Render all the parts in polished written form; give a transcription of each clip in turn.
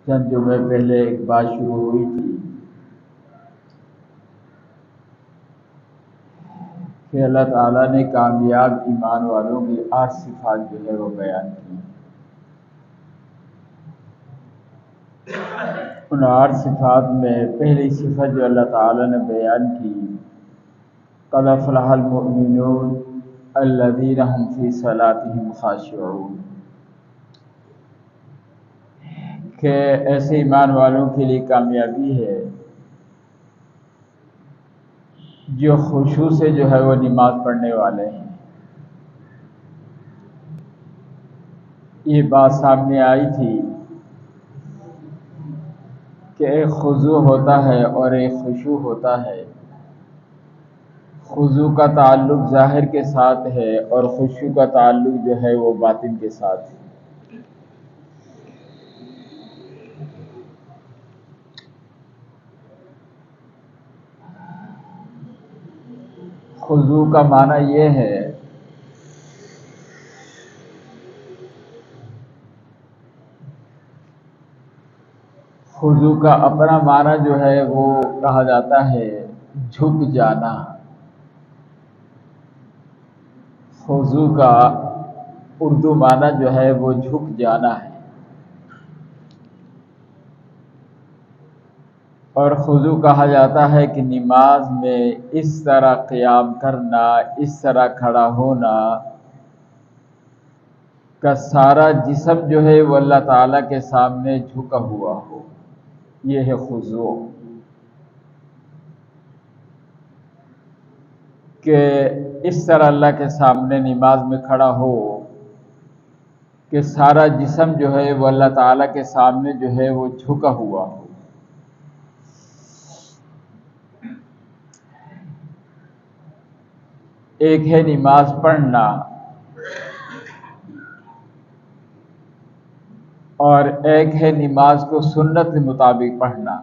چند جمعے پہلے ایک بات شروع ہوئی تھی کہ اللہ تعالیٰ نے کامیاب ایمان والوں کی 8 صفات جو ہے وہ بیان کی۔ ان 8 صفات میں پہلی صفت جو اللہ تعالیٰ نے بیان کی، قد افلح المؤمنون الذین هم فی صلاتهم خاشعون، کہ ایسے ایمان والوں کے لیے کامیابی ہے جو خشوع سے جو ہے وہ نماز پڑھنے والے ہیں۔ یہ بات سامنے آئی تھی کہ ایک خضوع ہوتا ہے اور ایک خشوع ہوتا ہے۔ خضوع کا تعلق ظاہر کے ساتھ ہے اور خشوع کا تعلق جو ہے وہ باطن کے ساتھ ہے۔ خضوع کا معنی یہ ہے خضوع کا اپنا معنی جو ہے وہ کہا جاتا ہے جھک جانا۔ خضوع کا اردو معنی جو ہے وہ جھک جانا ہے، اور خضوع کہا جاتا ہے کہ نماز میں اس طرح قیام کرنا، اس طرح کھڑا ہونا کا سارا جسم جو ہے وہ اللہ تعالیٰ کے سامنے جھکا ہوا ہو، یہ ہے خضوع۔ کہ اس طرح اللہ کے سامنے نماز میں کھڑا ہو کہ سارا جسم جو ہے وہ اللہ تعالیٰ کے سامنے جو ہے وہ جھکا ہوا ہو۔ ایک ہے نماز پڑھنا اور ایک ہے نماز کو سنت کے مطابق پڑھنا۔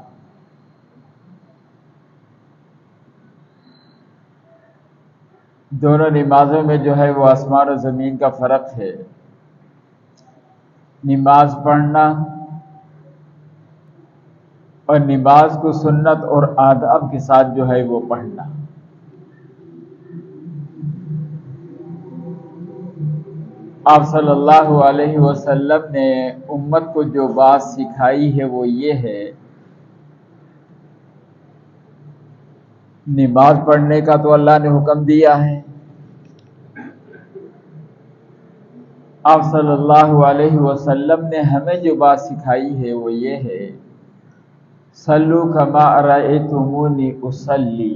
دونوں نمازوں میں جو ہے وہ آسمان و زمین کا فرق ہے۔ نماز پڑھنا اور نماز کو سنت اور آداب کے ساتھ جو ہے وہ پڑھنا۔ آپ صلی اللہ علیہ وسلم نے امت کو جو بات سکھائی ہے وہ یہ ہے، نماز پڑھنے کا تو اللہ نے حکم دیا ہے، آپ صلی اللہ علیہ وسلم نے ہمیں جو بات سکھائی ہے وہ یہ ہے، صلو کما رأیتمونی اصلی،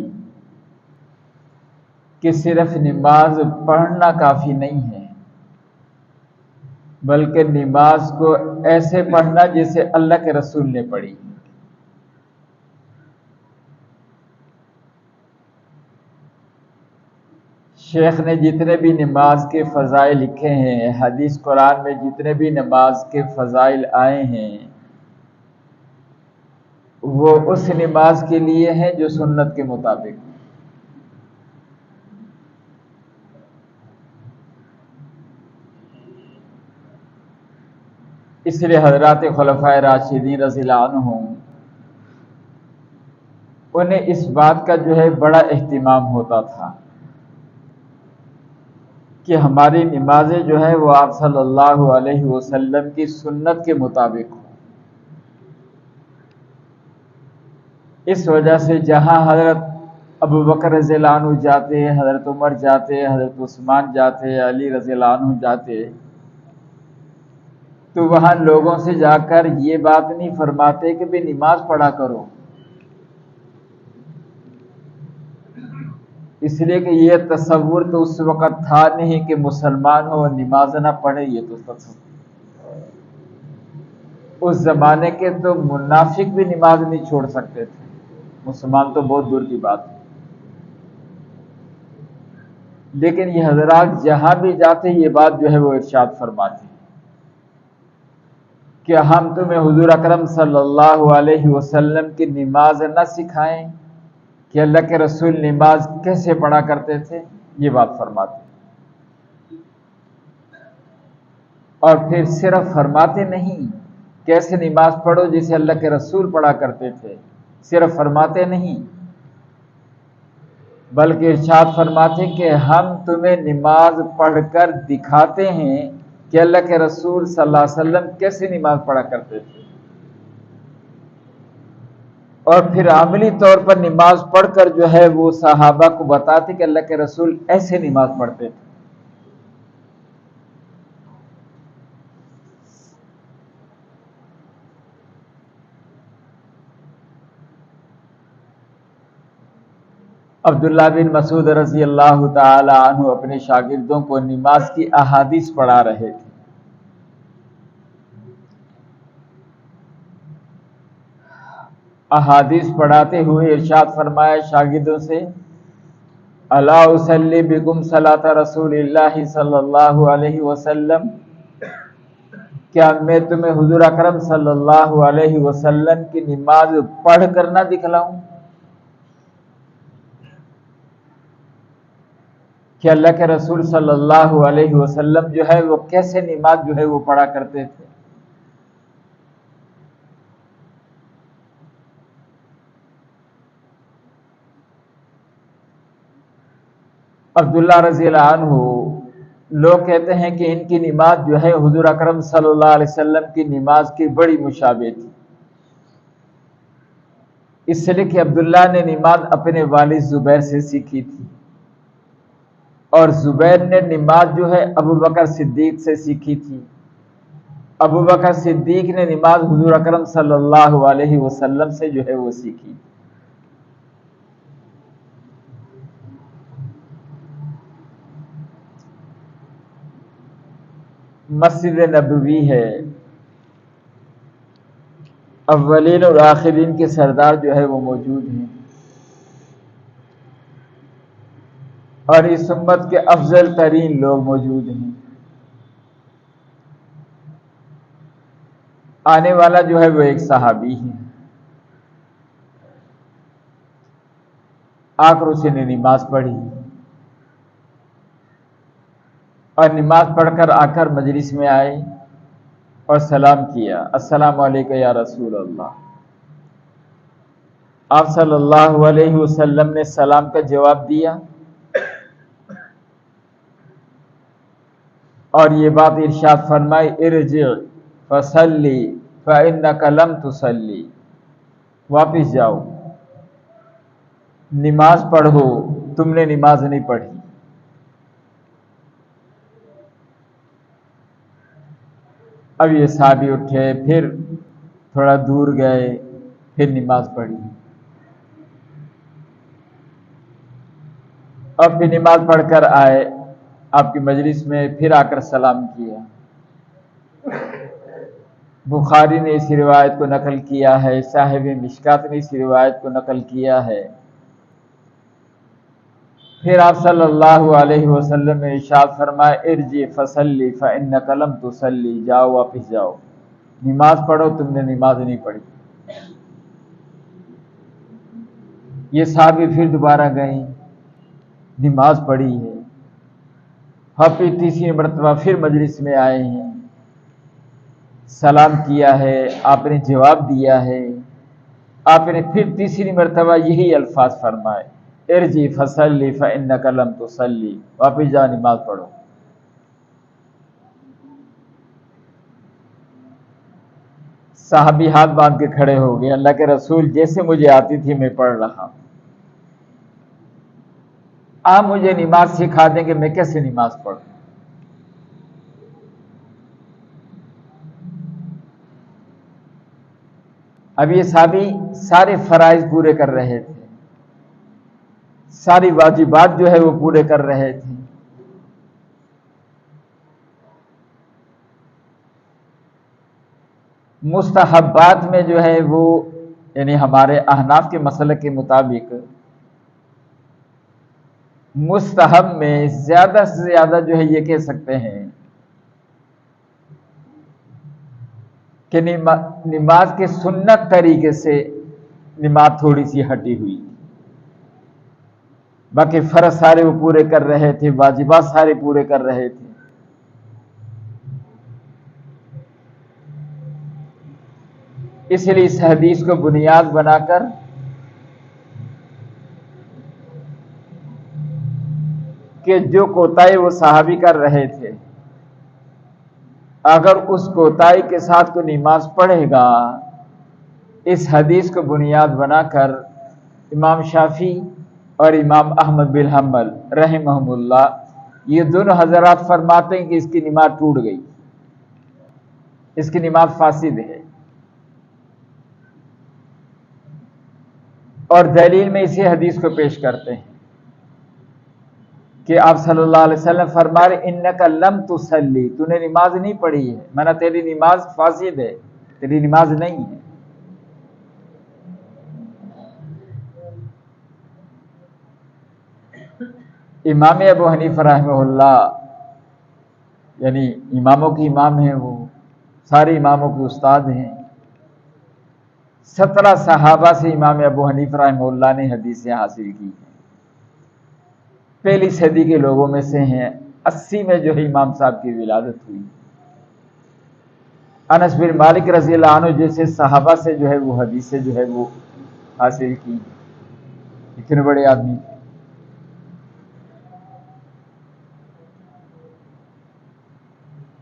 کہ صرف نماز پڑھنا کافی نہیں ہے بلکہ نماز کو ایسے پڑھنا جیسے اللہ کے رسول نے پڑھی۔ شیخ نے جتنے بھی نماز کے فضائل لکھے ہیں، حدیث قرآن میں جتنے بھی نماز کے فضائل آئے ہیں، وہ اس نماز کے لیے ہیں جو سنت کے مطابق۔ اس لیے حضرات خلفائے راشدین رضی اللہ عنہم انہیں اس بات کا جو ہے بڑا اہتمام ہوتا تھا کہ ہماری نمازیں جو ہے وہ آپ صلی اللہ علیہ وسلم کی سنت کے مطابق ہوں۔ اس وجہ سے جہاں حضرت ابو بکر رضی اللہ عنہ جاتے، حضرت عمر جاتے، حضرت عثمان جاتے، علی رضی اللہ عنہ جاتے، تو وہاں لوگوں سے جا کر یہ بات نہیں فرماتے کہ بھی نماز پڑھا کرو، اس لیے کہ یہ تصور تو اس وقت تھا نہیں کہ مسلمان ہو نماز نہ پڑھے، یہ تو تصور۔ اس زمانے کے تو منافق بھی نماز نہیں چھوڑ سکتے تھے، مسلمان تو بہت دور کی بات ہے۔ لیکن یہ حضرات جہاں بھی جاتے یہ بات جو ہے وہ ارشاد فرماتے کہ ہم تمہیں حضور اکرم صلی اللہ علیہ وسلم کی نماز نہ سکھائیں کہ اللہ کے رسول نماز کیسے پڑھا کرتے تھے، یہ بات فرماتے۔ اور پھر صرف فرماتے نہیں کیسے نماز پڑھو جسے اللہ کے رسول پڑھا کرتے تھے، صرف فرماتے نہیں بلکہ ارشاد فرماتے کہ ہم تمہیں نماز پڑھ کر دکھاتے ہیں کہ اللہ کے رسول صلی اللہ علیہ وسلم کیسے نماز پڑھا کرتے تھے، اور پھر عملی طور پر نماز پڑھ کر جو ہے وہ صحابہ کو بتاتے کہ اللہ کے رسول ایسے نماز پڑھتے تھے۔ عبداللہ بن مسعود رضی اللہ تعالی عنہ اپنے شاگردوں کو نماز کی احادیث پڑھا رہے تھے۔ احادیث پڑھاتے ہوئے ارشاد فرمایا شاگردوں سے، الا اصلی بکم صلاۃ رسول اللہ صلی اللہ علیہ وسلم، کیا میں تمہیں حضور اکرم صلی اللہ علیہ وسلم کی نماز پڑھ کر نہ دکھلاؤں؟ کہ اللہ کے رسول صلی اللہ علیہ وسلم جو ہے وہ کیسے نماز جو ہے وہ پڑھا کرتے تھے۔ عبداللہ رضی اللہ عنہ لوگ کہتے ہیں کہ ان کی نماز جو ہے حضور اکرم صلی اللہ علیہ وسلم کی نماز کی بڑی مشابہ تھی، اس لیے کہ عبداللہ نے نماز اپنے والد زبیر سے سیکھی تھی، اور زبیر نے نماز جو ہے ابو بکر صدیق سے سیکھی تھی، ابو بکر صدیق نے نماز حضور اکرم صلی اللہ علیہ وسلم سے جو ہے وہ سیکھی۔ مسجد نبوی ہے، اولین اور آخرین کے سردار جو ہے وہ موجود ہیں، اور اس امت کے افضل ترین لوگ موجود ہیں۔ آنے والا جو ہے وہ ایک صحابی ہے، آ کر اسی نے نماز پڑھی، اور نماز پڑھ کر آ کر مجلس میں آئے اور سلام کیا، السلام علیکم یا رسول اللہ۔ آپ صلی اللہ علیہ وسلم نے سلام کا جواب دیا، اور یہ بات ارشاد فرمائی، ارجع فصلی فإنک لم تصلی، واپس جاؤ، نماز پڑھو، تم نے نماز نہیں پڑھی۔ اب یہ صحابی اٹھے، پھر تھوڑا دور گئے، پھر نماز پڑھی، اور پھر نماز پڑھ کر آئے آپ کی مجلس میں، پھر آ کر سلام کیا۔ بخاری نے اس روایت کو نقل کیا ہے، صاحب مشکات نے اس روایت کو نقل کیا ہے۔ پھر آپ صلی اللہ علیہ وسلم نے ارشاد فرمایا، ارجع فصلی فإنک لم تصلی، جاؤ واپس جاؤ، نماز پڑھو، تم نے نماز نہیں پڑھی۔ یہ صحابی پھر دوبارہ گئے، نماز پڑھی ہے، پھر تیسری مرتبہ پھر مجلس میں آئے ہیں، سلام کیا ہے، آپ نے جواب دیا ہے، آپ نے پھر تیسری مرتبہ یہی الفاظ فرمائے، ارجع فصلی فإنک لم تصلی، واپس جا، نماز پڑھو۔ صحابی ہاتھ باندھ کے کھڑے ہو گئے، اللہ کے رسول جیسے مجھے آتی تھی میں پڑھ رہا، آپ مجھے نماز سکھا دیں کہ میں کیسے نماز پڑھوں۔ اب یہ صحابی سارے فرائض پورے کر رہے تھے، ساری واجبات جو ہے وہ پورے کر رہے تھے، مستحبات میں جو ہے وہ یعنی ہمارے احناف کے مسلک کے مطابق مستحب میں زیادہ سے زیادہ جو ہے یہ کہہ سکتے ہیں کہ نماز کے سنت طریقے سے نماز تھوڑی سی ہٹی ہوئی، باقی فرض سارے وہ پورے کر رہے تھے، واجبات سارے پورے کر رہے تھے۔ اس لیے اس حدیث کو بنیاد بنا کر کہ جو کوتاہی وہ صحابی کر رہے تھے، اگر اس کوتاہی کے ساتھ کوئی نماز پڑھے گا، اس حدیث کو بنیاد بنا کر امام شافعی اور امام احمد بن حنبل رحمہم اللہ یہ دونوں حضرات فرماتے ہیں کہ اس کی نماز ٹوٹ گئی، اس کی نماز فاسد ہے، اور دلیل میں اسی حدیث کو پیش کرتے ہیں کہ آپ صلی اللہ علیہ وسلم فرما رہے انک لم تصلی، تو نے نماز نہیں پڑھی ہے، مانا تیری نماز فاسد ہے، تیری نماز نہیں ہے۔ امام ابو حنیفہ رحمہ اللہ یعنی اماموں کی امام ہیں، وہ سارے اماموں کے استاد ہیں، 17 صحابہ سے امام ابو حنیفہ رحمہ اللہ نے حدیثیں حاصل کی ہیں، پہلی صدی کے لوگوں میں سے ہیں، 80 میں جو ہے امام صاحب کی ولادت ہوئی، انس بن مالک رضی اللہ عنہ جیسے صحابہ سے جو ہے وہ حدیثیں جو ہے وہ حاصل کی، اتنے بڑے آدمی۔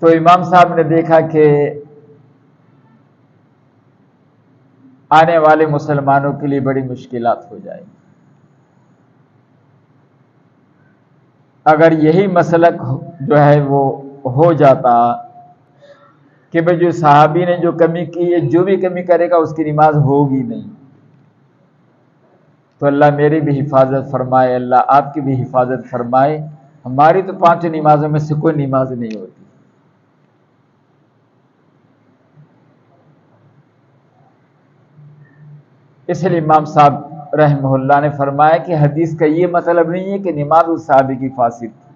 تو امام صاحب نے دیکھا کہ آنے والے مسلمانوں کے لیے بڑی مشکلات ہو جائیں گی، اگر یہی مسلک جو ہے وہ ہو جاتا کہ بھئی جو صحابی نے جو کمی کی ہے، جو بھی کمی کرے گا اس کی نماز ہوگی نہیں، تو اللہ میری بھی حفاظت فرمائے، اللہ آپ کی بھی حفاظت فرمائے، ہماری تو 5 نمازوں میں سے کوئی نماز نہیں ہوتی۔ اس لیے امام صاحب رحمہ اللہ نے فرمایا کہ حدیث کا یہ مطلب نہیں ہے کہ نماز اس صحابی کی فاسد تھی،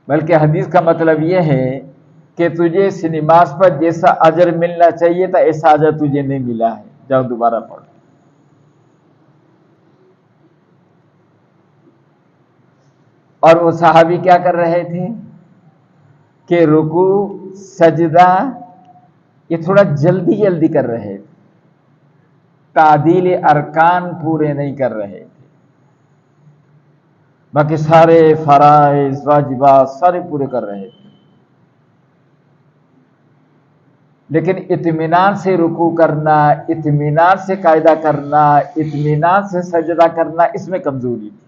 بلکہ حدیث کا مطلب یہ ہے کہ تجھے اس نماز پر جیسا اجر ملنا چاہیے تھا ایسا اجر تجھے نہیں ملا ہے، جاؤ دوبارہ پڑھ۔ اور وہ صحابی کیا کر رہے تھے کہ رکوع سجدہ یہ تھوڑا جلدی جلدی کر رہے تھے، تعدیل ارکان پورے نہیں کر رہے تھے، باقی سارے فرائض واجبات سارے پورے کر رہے تھے، لیکن اطمینان سے رکوع کرنا، اطمینان سے قاعدہ کرنا، اطمینان سے سجدہ کرنا، اس میں کمزوری تھی۔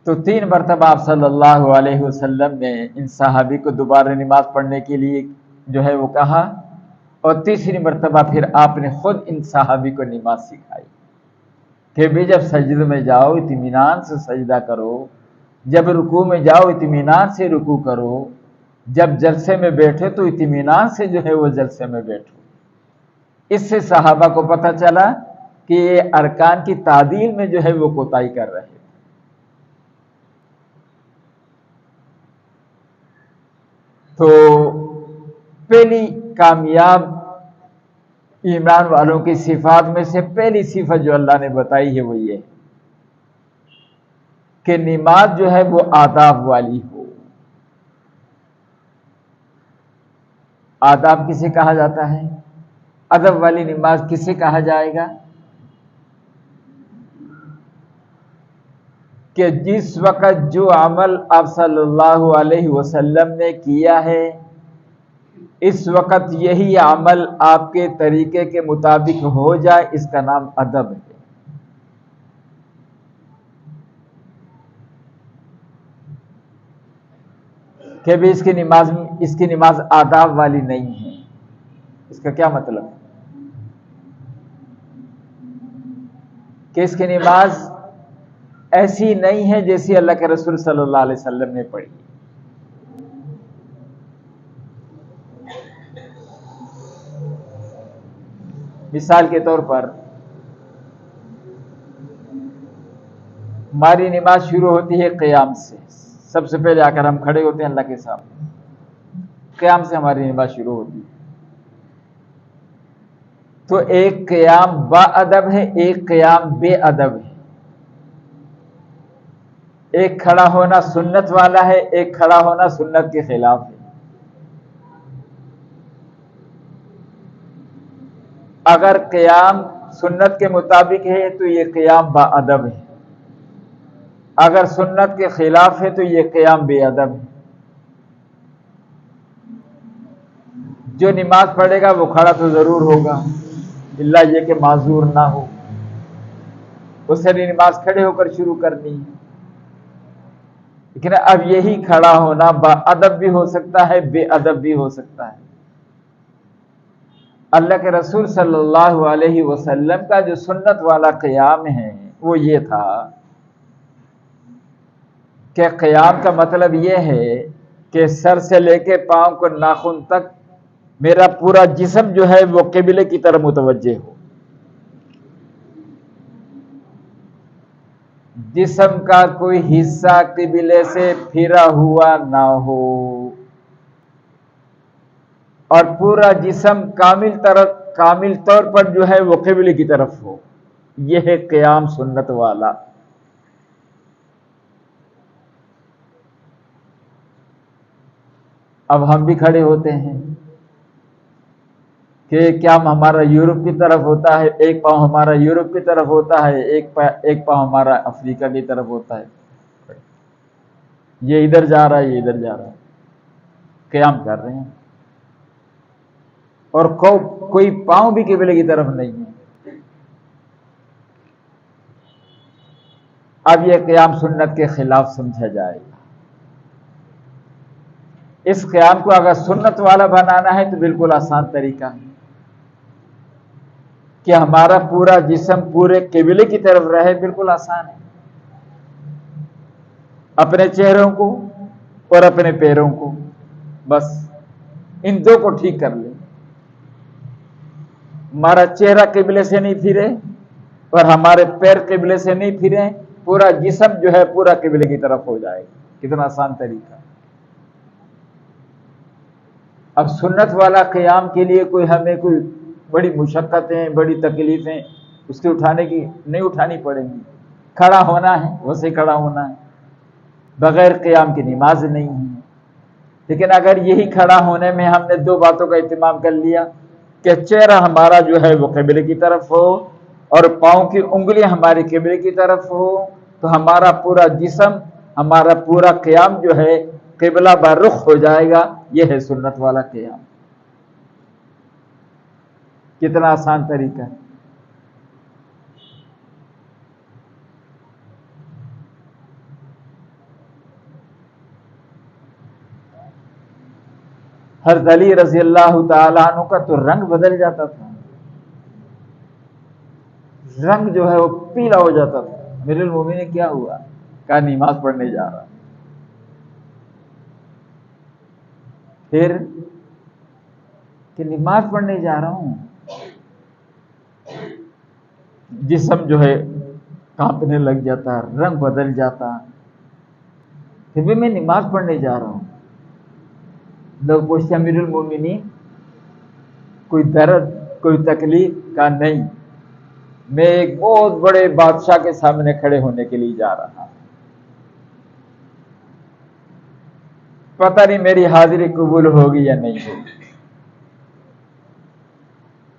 تو 3 مرتبہ آپ صلی اللہ علیہ وسلم نے ان صحابی کو دوبارہ نماز پڑھنے کے لیے جو ہے وہ کہا، اور تیسری مرتبہ پھر آپ نے خود ان صحابی کو نماز سکھائی کہ بھی جب سجدے میں جاؤ اطمینان سے سجدہ کرو، جب رکوع میں جاؤ اطمینان سے رکوع کرو، جب جلسے میں بیٹھے تو اطمینان سے جو ہے وہ جلسے میں بیٹھو۔ اس سے صحابہ کو پتہ چلا کہ یہ ارکان کی تعدیل میں جو ہے وہ کوتاہی کر رہے ہیں۔ تو پہلی کامیاب ایمان والوں کی صفات میں سے پہلی صفت جو اللہ نے بتائی ہے وہ یہ کہ نماز جو ہے وہ آداب والی ہو۔ آداب کسے کہا جاتا ہے؟ ادب والی نماز کسے کہا جائے گا؟ کہ جس وقت جو عمل آپ صلی اللہ علیہ وسلم نے کیا ہے اس وقت یہی عمل آپ کے طریقے کے مطابق ہو جائے، اس کا نام ادب ہے۔ کہ بھی اس کی نماز آداب والی نہیں ہے، اس کا کیا مطلب ہے؟ کہ اس کی نماز ایسی نہیں ہے جیسی اللہ کے رسول صلی اللہ علیہ وسلم نے پڑھی۔ مثال کے طور پر ہماری نماز شروع ہوتی ہے قیام سے، سب سے پہلے آ کر ہم کھڑے ہوتے ہیں اللہ کے سامنے، قیام سے ہماری نماز شروع ہوتی ہے۔ تو ایک قیام با ادب ہے، ایک قیام بے ادب ہے۔ ایک کھڑا ہونا سنت والا ہے، ایک کھڑا ہونا سنت کے خلاف ہے۔ اگر قیام سنت کے مطابق ہے تو یہ قیام با ادب ہے، اگر سنت کے خلاف ہے تو یہ قیام بے ادب ہے۔ جو نماز پڑھے گا وہ کھڑا تو ضرور ہوگا، الا یہ کہ معذور نہ ہو، اسے نماز کھڑے ہو کر شروع کرنی ہے۔ لیکن اب یہی کھڑا ہونا با ادب بھی ہو سکتا ہے، بے ادب بھی ہو سکتا ہے۔ اللہ کے رسول صلی اللہ علیہ وسلم کا جو سنت والا قیام ہے وہ یہ تھا کہ قیام کا مطلب یہ ہے کہ سر سے لے کے پاؤں کو ناخن تک میرا پورا جسم جو ہے وہ قبلے کی طرف متوجہ ہو، جسم کا کوئی حصہ قبلے سے پھرا ہوا نہ ہو، اور پورا جسم کامل طور پر جو ہے وہ قبلے کی طرف ہو۔ یہ ہے قیام سنت والا۔ اب ہم بھی کھڑے ہوتے ہیں کہ کیا ہمارا یورپ کی طرف ہوتا ہے، ایک پاؤں ہمارا یورپ کی طرف ہوتا ہے، ایک پاؤں ہمارا افریقہ کی طرف ہوتا ہے، یہ ادھر جا رہا ہے، یہ ادھر جا رہا ہے، قیام کر رہے ہیں، اور کوئی پاؤں بھی قبلے کی طرف نہیں ہے۔ اب یہ قیام سنت کے خلاف سمجھا جائے گا۔ اس قیام کو اگر سنت والا بنانا ہے تو بالکل آسان طریقہ ہے کہ ہمارا پورا جسم پورے قبلے کی طرف رہے، بالکل آسان ہے۔ اپنے چہروں کو اور اپنے پیروں کو، بس ان دو کو ٹھیک کر لیں، ہمارا چہرہ قبلے سے نہیں پھرے اور ہمارے پیر قبلے سے نہیں پھرے، پورا جسم جو ہے پورا قبلے کی طرف ہو جائے گا۔ کتنا آسان طریقہ۔ اب سنت والا قیام کے لیے ہمیں کوئی بڑی مشقتیں، بڑی تکلیفیں اس کے اٹھانے کی نہیں اٹھانی پڑیں گی۔ کھڑا ہونا ہے، ویسے کھڑا ہونا ہے، بغیر قیام کی نماز نہیں ہے۔ لیکن اگر یہی کھڑا ہونے میں ہم نے دو باتوں کا اہتمام کر لیا کہ چہرہ ہمارا جو ہے وہ قبلے کی طرف ہو اور پاؤں کی انگلیاں ہماری قبلے کی طرف ہو، تو ہمارا پورا جسم، ہمارا پورا قیام جو ہے قبلہ برخ ہو جائے گا۔ یہ ہے سنت والا قیام۔ کتنا آسان طریقہ ہے۔ حضرت علی رضی اللہ تعالیٰ عنہ کا تو رنگ بدل جاتا تھا، رنگ جو ہے وہ پیلا ہو جاتا تھا۔ امیر المومنین کیا ہوا؟ کہا نماز پڑھنے جا رہا۔ پھر کہ نماز پڑھنے جا رہا ہوں، جسم جو ہے کانپنے لگ جاتا، رنگ بدل جاتا، پھر بھی میں نماز پڑھنے جا رہا ہوں۔ لوگ پوچھتے امیر المومنین کوئی درد، کوئی تکلیف؟ کا نہیں، میں ایک بہت بڑے بادشاہ کے سامنے کھڑے ہونے کے لیے جا رہا ہوں، پتہ نہیں میری حاضری قبول ہوگی یا نہیں ہوگی،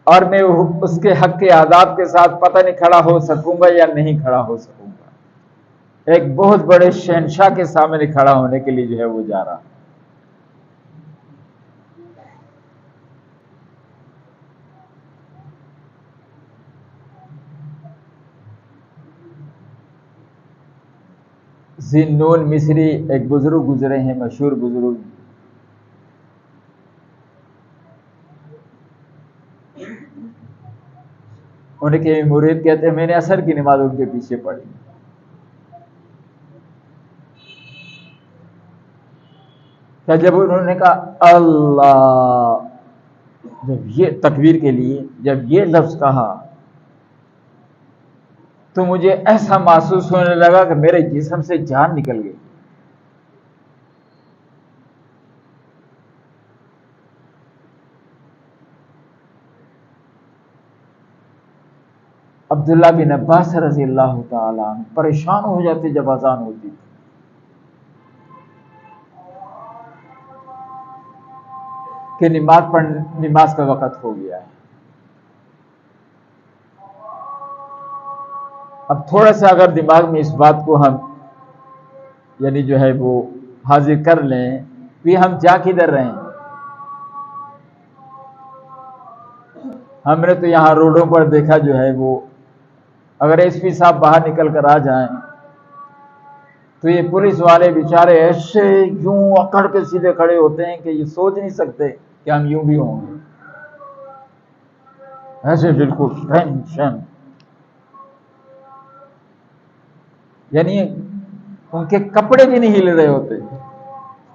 اور میں اس کے حق کے آداب کے ساتھ پتہ نہیں کھڑا ہو سکوں گا یا نہیں کھڑا ہو سکوں گا۔ ایک بہت بڑے شہنشاہ کے سامنے کھڑا ہونے کے لیے جو ہے وہ جا رہا۔ ذی-النون مصری ایک بزرگ گزرے ہیں، مشہور بزرگ، ان کے مرید کہتے ہیں میں نے عصر کی نماز ان کے پیچھے پڑھی، کہ جب انہوں نے کہا اللہ، جب یہ تکبیر کے لیے جب یہ لفظ کہا تو مجھے ایسا محسوس ہونے لگا کہ میرے جسم سے جان نکل گئی۔ عبداللہ بن عباس رضی اللہ تعالیٰ عنہ پریشان ہو جاتے جب اذان ہوتی تھی، کہ نماز کا وقت ہو گیا ہے. اب تھوڑا سا اگر دماغ میں اس بات کو ہم یعنی جو ہے وہ حاضر کر لیں کہ ہم جا کدھر رہے ہیں. ہم نے تو یہاں روڈوں پر دیکھا جو ہے وہ اگر ایس پی صاحب باہر نکل کر آ جائیں تو یہ پولیس والے بیچارے ایسے یوں اکڑ کے سیدھے کھڑے ہوتے ہیں کہ یہ سوچ نہیں سکتے کہ ہم یوں بھی ہوں گے. ایسے بالکل ٹینشن، یعنی ان کے کپڑے بھی نہیں ہل رہے ہوتے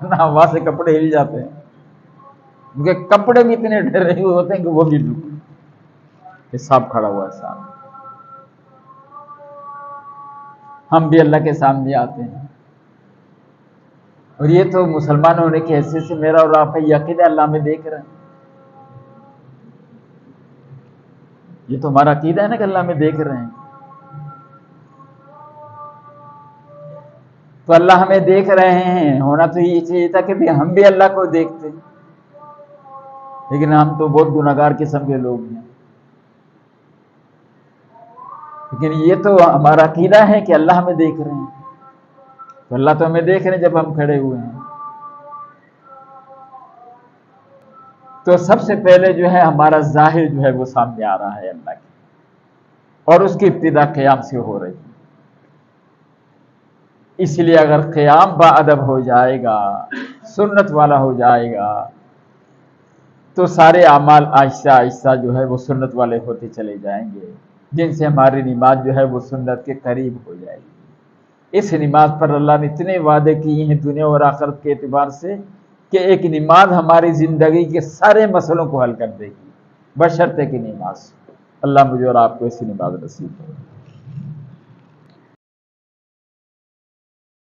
نہ وہاں سے کپڑے ہل جاتے ہیں. ان کے کپڑے بھی اتنے ڈرے ہوئے ہوتے ہیں کہ وہ بھی بالکل حساب کھڑا ہوا ہے سامنے. ہم بھی اللہ کے سامنے آتے ہیں اور یہ تو مسلمان ہونے کی حیثیت سے میرا اور آپ کا یقین ہے اللہ میں دیکھ رہے ہیں. یہ تو ہمارا عقیدہ ہے نا کہ اللہ میں دیکھ رہے ہیں. تو اللہ ہمیں دیکھ رہے ہیں، ہونا تو یہ چاہیے تھا کہ ہم بھی اللہ کو دیکھتے، لیکن ہم تو بہت گناہگار قسم کے لوگ ہیں. لیکن یہ تو ہمارا عقیدہ ہے کہ اللہ ہمیں دیکھ رہے ہیں. تو اللہ تو ہمیں دیکھ رہے ہیں جب ہم کھڑے ہوئے ہیں. تو سب سے پہلے جو ہے ہمارا ظاہر جو ہے وہ سامنے آ رہا ہے اللہ کی، اور اس کی ابتدا قیام سے ہو رہی ہے. اس لیے اگر قیام با ادب ہو جائے گا، سنت والا ہو جائے گا، تو سارے اعمال آہستہ آہستہ جو ہے وہ سنت والے ہوتے چلے جائیں گے، جن سے ہماری نماز جو ہے وہ سنت کے قریب ہو جائے گی. اس نماز پر اللہ نے اتنے وعدے کیے ہیں دنیا اور آخرت کے اعتبار سے کہ ایک نماز ہماری زندگی کے سارے مسئلوں کو حل کر دے گی، بشرطے کی نماز. اللہ مجھے اور آپ کو ایسی نماز نصیب کرے.